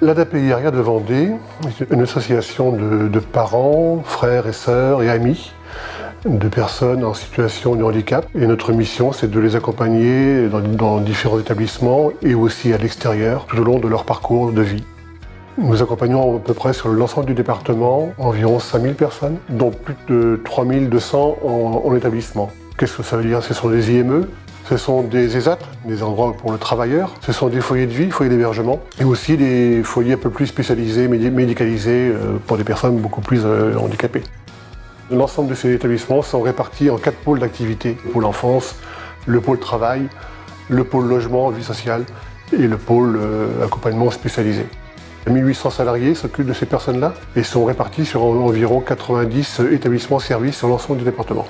L'ADAPEIRIA de Vendée est une association de parents, frères et sœurs et amis de personnes en situation de handicap. Et notre mission, c'est de les accompagner dans différents établissements et aussi à l'extérieur tout au long de leur parcours de vie. Nous accompagnons à peu près sur l'ensemble du département environ 5000 personnes, dont plus de 3200 en établissement. Qu'est-ce que ça veut dire? Ce sont des IME, ce sont des ESAT, des endroits pour le travailleur, ce sont des foyers de vie, foyers d'hébergement, et aussi des foyers un peu plus spécialisés, médicalisés pour des personnes beaucoup plus handicapées. L'ensemble de ces établissements sont répartis en 4 pôles d'activité. Le pôle enfance, le pôle travail, le pôle logement, vie sociale et le pôle accompagnement spécialisé. 1800 salariés s'occupent de ces personnes-là et sont répartis sur environ 90 établissements-services sur l'ensemble du département.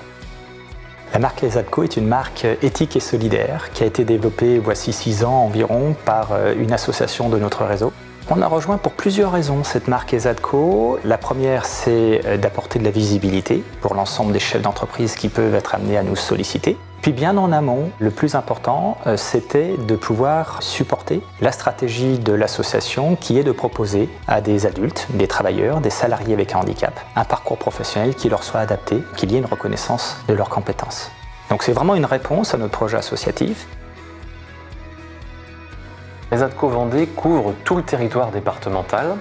La marque ESATCO est une marque éthique et solidaire qui a été développée voici 6 ans environ par une association de notre réseau. On a rejoint pour plusieurs raisons cette marque ESATCO. La première, c'est d'apporter de la visibilité pour l'ensemble des chefs d'entreprise qui peuvent être amenés à nous solliciter. Puis bien en amont, le plus important, c'était de pouvoir supporter la stratégie de l'association qui est de proposer à des adultes, des travailleurs, des salariés avec un handicap, un parcours professionnel qui leur soit adapté, qu'il y ait une reconnaissance de leurs compétences. Donc c'est vraiment une réponse à notre projet associatif. ESATCO Vendée couvre tout le territoire départemental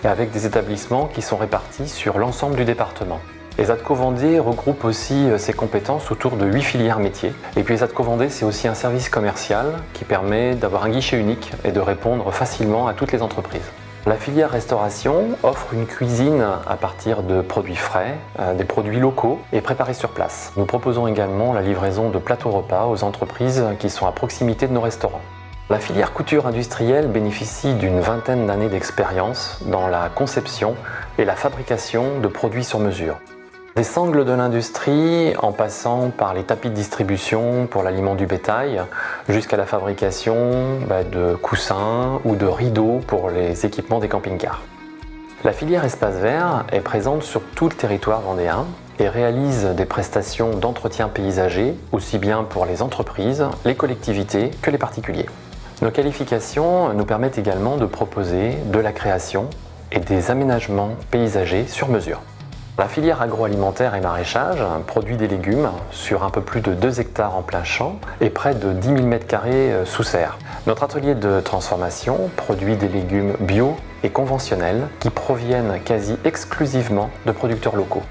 et avec des établissements qui sont répartis sur l'ensemble du département. ESATCO Vendée regroupe aussi ses compétences autour de 8 filières métiers. Et puis ESATCO Vendée, c'est aussi un service commercial qui permet d'avoir un guichet unique et de répondre facilement à toutes les entreprises. La filière restauration offre une cuisine à partir de produits frais, des produits locaux et préparés sur place. Nous proposons également la livraison de plateaux repas aux entreprises qui sont à proximité de nos restaurants. La filière couture industrielle bénéficie d'une vingtaine d'années d'expérience dans la conception et la fabrication de produits sur mesure. Des sangles de l'industrie, en passant par les tapis de distribution pour l'aliment du bétail, jusqu'à la fabrication de coussins ou de rideaux pour les équipements des camping-cars. La filière espace vert est présente sur tout le territoire vendéen et réalise des prestations d'entretien paysager, aussi bien pour les entreprises, les collectivités que les particuliers. Nos qualifications nous permettent également de proposer de la création et des aménagements paysagers sur mesure. La filière agroalimentaire et maraîchage produit des légumes sur un peu plus de 2 hectares en plein champ et près de 10 000 m² sous serre. Notre atelier de transformation produit des légumes bio et conventionnels qui proviennent quasi exclusivement de producteurs locaux.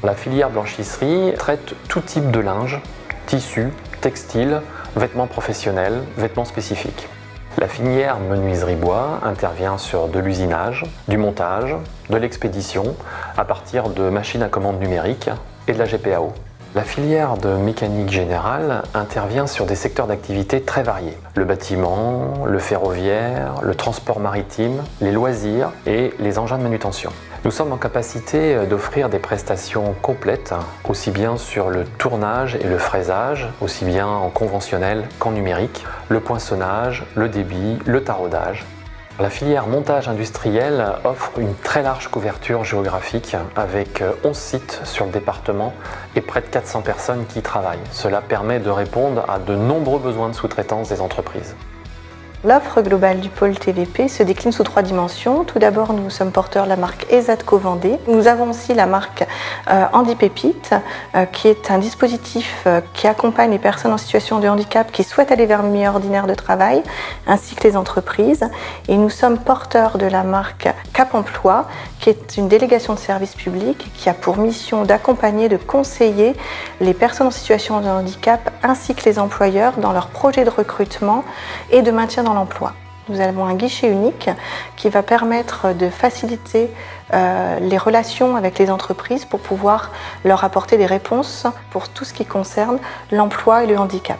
La filière blanchisserie traite tout type de linge, tissus, textiles, vêtements professionnels, vêtements spécifiques. La filière menuiserie bois intervient sur de l'usinage, du montage, de l'expédition à partir de machines à commande numérique et de la GPAO. La filière de mécanique générale intervient sur des secteurs d'activité très variés. Le bâtiment, le ferroviaire, le transport maritime, les loisirs et les engins de manutention. Nous sommes en capacité d'offrir des prestations complètes, aussi bien sur le tournage et le fraisage, aussi bien en conventionnel qu'en numérique, le poinçonnage, le débit, le taraudage. La filière montage industriel offre une très large couverture géographique avec 11 sites sur le département et près de 400 personnes qui y travaillent. Cela permet de répondre à de nombreux besoins de sous-traitance des entreprises. L'offre globale du pôle TVP se décline sous 3 dimensions. Tout d'abord, nous sommes porteurs de la marque ESATCO Vendée. Nous avons aussi la marque Handipépite, qui est un dispositif qui accompagne les personnes en situation de handicap qui souhaitent aller vers un milieu ordinaire de travail, ainsi que les entreprises. Et nous sommes porteurs de la marque Cap Emploi, qui est une délégation de service public qui a pour mission d'accompagner, de conseiller les personnes en situation de handicap ainsi que les employeurs dans leurs projets de recrutement et de maintien dans l'emploi. Nous avons un guichet unique qui va permettre de faciliter les relations avec les entreprises pour pouvoir leur apporter des réponses pour tout ce qui concerne l'emploi et le handicap.